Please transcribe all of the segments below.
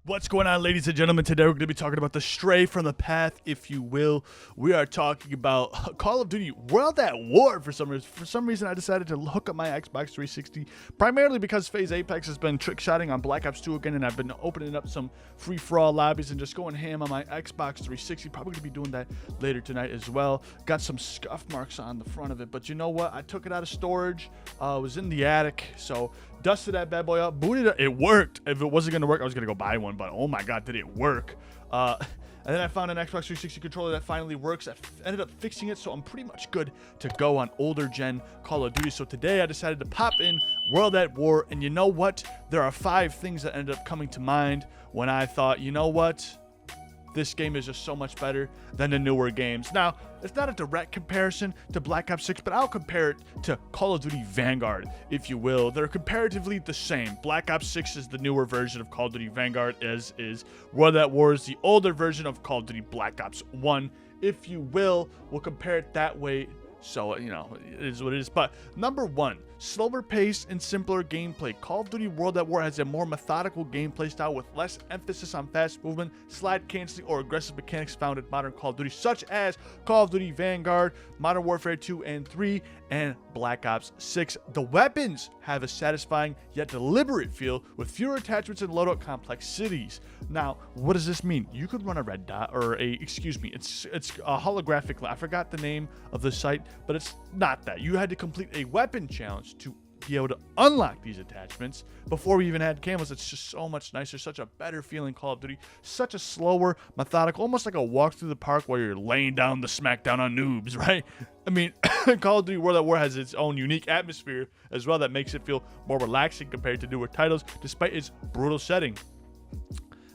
What's going on, ladies and gentlemen? Today we're going to be talking about the stray from the path, if you will. We are talking about Call of Duty World at War for some reason. For some reason, I decided to hook up my Xbox 360, primarily because FaZe Apex has been trick-shotting on Black Ops 2 again, and I've been opening up some free-for-all lobbies and just going ham on my Xbox 360. Probably going to be doing that later tonight as well. Got some scuff marks on the front of it, but you know what? I took it out of storage. It was in the attic, so dusted that bad boy up, booted it. It worked. If it wasn't going to work, I was going to go buy one, but oh my god, did it work. And then I found an Xbox 360 controller that finally works. I ended up fixing it, so I'm pretty much good to go on older gen Call of Duty. So today I decided to pop in World at War, and you know what? There are 5 things that ended up coming to mind when I thought, you know what? This game is just so much better than the newer games. Now, it's not a direct comparison to Black Ops 6, but I'll compare it to Call of Duty Vanguard, if you will. They're comparatively the same. Black Ops 6 is the newer version of Call of Duty Vanguard, as is World at War is the older version of Call of Duty Black Ops 1, if you will. We'll compare it that way. So, you know, it is what it is. But number 1, slower pace and simpler gameplay. Call of Duty World at War has a more methodical gameplay style with less emphasis on fast movement, slide canceling, or aggressive mechanics found in modern Call of Duty, such as Call of Duty Vanguard, Modern Warfare 2 and 3, and Black Ops 6. The weapons have a satisfying yet deliberate feel with fewer attachments and loadout complexities. Now, what does this mean? You could run a red dot, or it's a holographic. I forgot the name of the site, but it's not that. You had to complete a weapon challenge to be able to unlock these attachments before we even had camos. It's just so much nicer, such a better feeling Call of Duty, such a slower, methodical, almost like a walk through the park where you're laying down the smackdown on noobs, right? I mean, Call of Duty World at War has its own unique atmosphere as well that makes it feel more relaxing compared to newer titles, despite its brutal setting.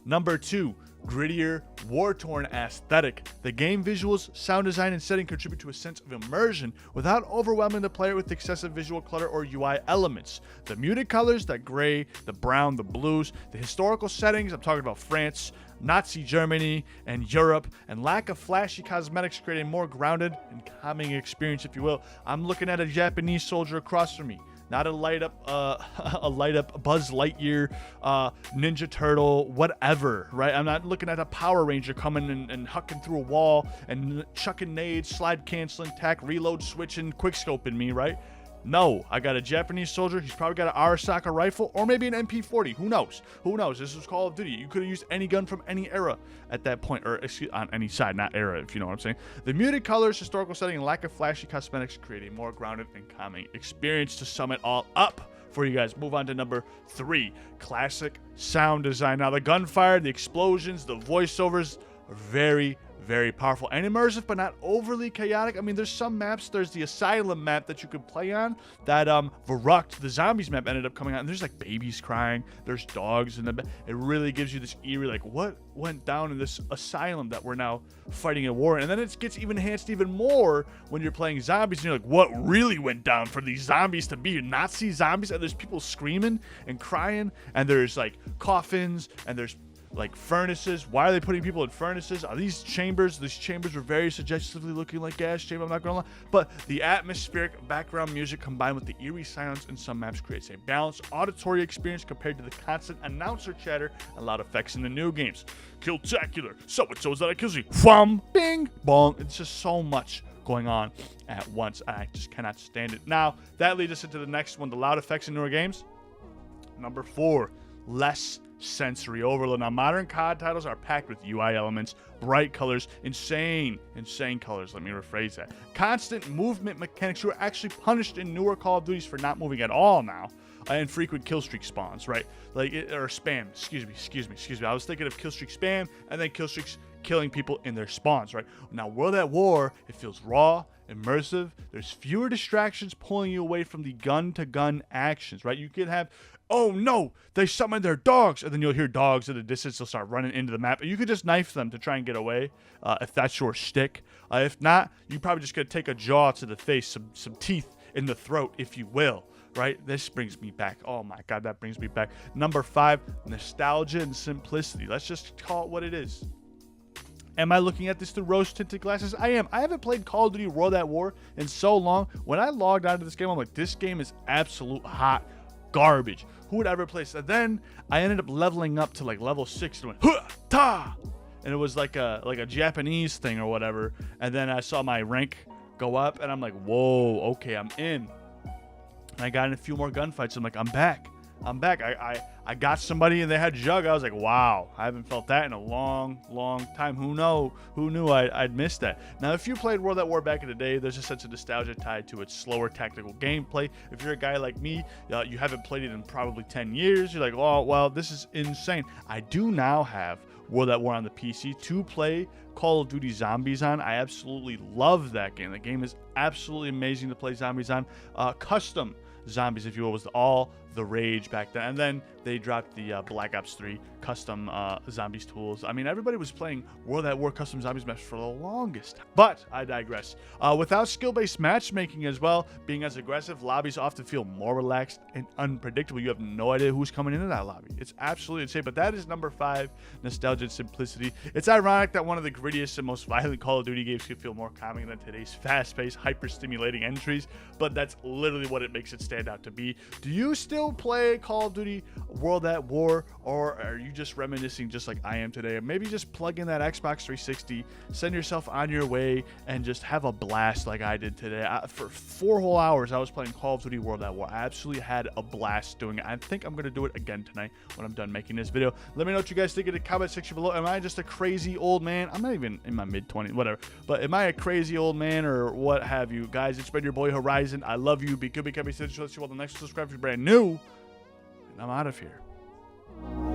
Number 2, grittier, war-torn aesthetic. The game visuals, sound design, and setting contribute to a sense of immersion without overwhelming the player with excessive visual clutter or UI elements. The muted colors, that gray, the brown, the blues, the historical settings, I'm talking about France, Nazi Germany, and Europe, and lack of flashy cosmetics create a more grounded and calming experience, if you will. I'm looking at a Japanese soldier across from me. Not a light up Buzz Lightyear, Ninja Turtle, whatever, right? I'm not looking at a Power Ranger coming and hucking through a wall and chucking nades, slide canceling, tack, reload, switching, quick scoping me, right? No, I got a Japanese soldier. He's probably got an Arasaka rifle or maybe an MP40. Who knows? Who knows? This was Call of Duty. You could have used any gun from any era at that point, or excuse, on any side, not era, if you know what I'm saying. The muted colors, historical setting, and lack of flashy cosmetics create a more grounded and calming experience. To sum it all up for you guys, move on to number 3, classic sound design. Now, the gunfire, the explosions, the voiceovers are very, very powerful and immersive, but not overly chaotic. I mean, there's some maps. There's the Asylum map that you could play on that Verrucht, the zombies map, ended up coming out, and there's like babies crying, there's dogs in the it really gives you this eerie, like, what went down in this asylum that we're now fighting a war in? And then it gets even enhanced even more when you're playing zombies and you're like, what really went down for these zombies to be Nazi zombies? And there's people screaming and crying, and there's like coffins, and there's like furnaces. Why are they putting people in furnaces? Are these chambers? These chambers were very suggestively looking like gas chamber, I'm not gonna lie. But the atmospheric background music combined with the eerie silence in some maps creates a balanced auditory experience compared to the constant announcer chatter and loud effects in the new games. Killtacular, so-and-so's that I kills you. Wham, bing, bong. It's just so much going on at once. I just cannot stand it. Now, that leads us into the next one, the loud effects in newer games. Number 4, less sensory overload. Now, modern COD titles are packed with UI elements, bright colors, insane colors. Let me rephrase that. Constant movement mechanics. You are actually punished in newer Call of Duties for not moving at all now. And frequent killstreak spawns, right? Or spam. Excuse me. I was thinking of killstreak spam and then killstreaks killing people in their spawns, right? Now, World at War, it feels raw, immersive. There's fewer distractions pulling you away from the gun-to-gun actions, right? You can have, oh no, they summoned their dogs, and then you'll hear dogs at a distance. They'll start running into the map, and you could just knife them to try and get away if that's your shtick. If not, you probably just gonna take a jaw to the face, some teeth in the throat, if you will. Right? This brings me back. Oh my god, that brings me back. Number 5, nostalgia and simplicity. Let's just call it what it is. Am I looking at this through rose-tinted glasses? I am. I haven't played Call of Duty World at War in so long. When I logged onto this game, I'm like, this game is absolute hot garbage. Who would ever play? So then I ended up leveling up to like level 6 and went, huh, ta! And it was like a Japanese thing or whatever. And then I saw my rank go up, and I'm like, whoa, okay, I'm in. And I got in a few more gunfights. I'm like, I'm back. I got somebody, and they had Jug. I was like, wow, I haven't felt that in a long time. Who knew I'd missed that? Now, if you played World at War back in the day, there's a sense of nostalgia tied to its slower tactical gameplay. If you're a guy like me, you haven't played it in probably 10 years. You're like, oh, well, this is insane. I do now have World at War on the PC to play Call of Duty Zombies on. I absolutely love that game. The game is absolutely amazing to play zombies on. Custom zombies, if you will, was all the rage back then. And then they dropped the Black Ops 3 custom zombies tools. I mean, everybody was playing World at War custom zombies maps for the longest time. But I digress. Without skill-based matchmaking as well, being as aggressive, lobbies often feel more relaxed and unpredictable. You have no idea who's coming into that lobby. It's absolutely insane. But that is number 5, nostalgia and simplicity. It's ironic that one of the grittiest and most violent Call of Duty games could feel more calming than today's fast-paced, hyper-stimulating entries. But that's literally what it makes it stand out to be. Do you still play Call of Duty World at War, or are you just reminiscing just like I am today? Maybe just plug in that Xbox 360, send yourself on your way, and just have a blast like I did today. For 4 whole hours, I was playing Call of Duty World at War. I absolutely had a blast doing it. I think I'm going to do it again tonight when I'm done making this video. Let me know what you guys think in the comment section below. Am I just a crazy old man? I'm not even in my mid-20s, whatever. But am I a crazy old man or what have you? Guys, it's been your boy Horizon. I love you. Be good, be kind, be safe. Let's see you all the next. Subscribe if you're brand new. And I'm out of here.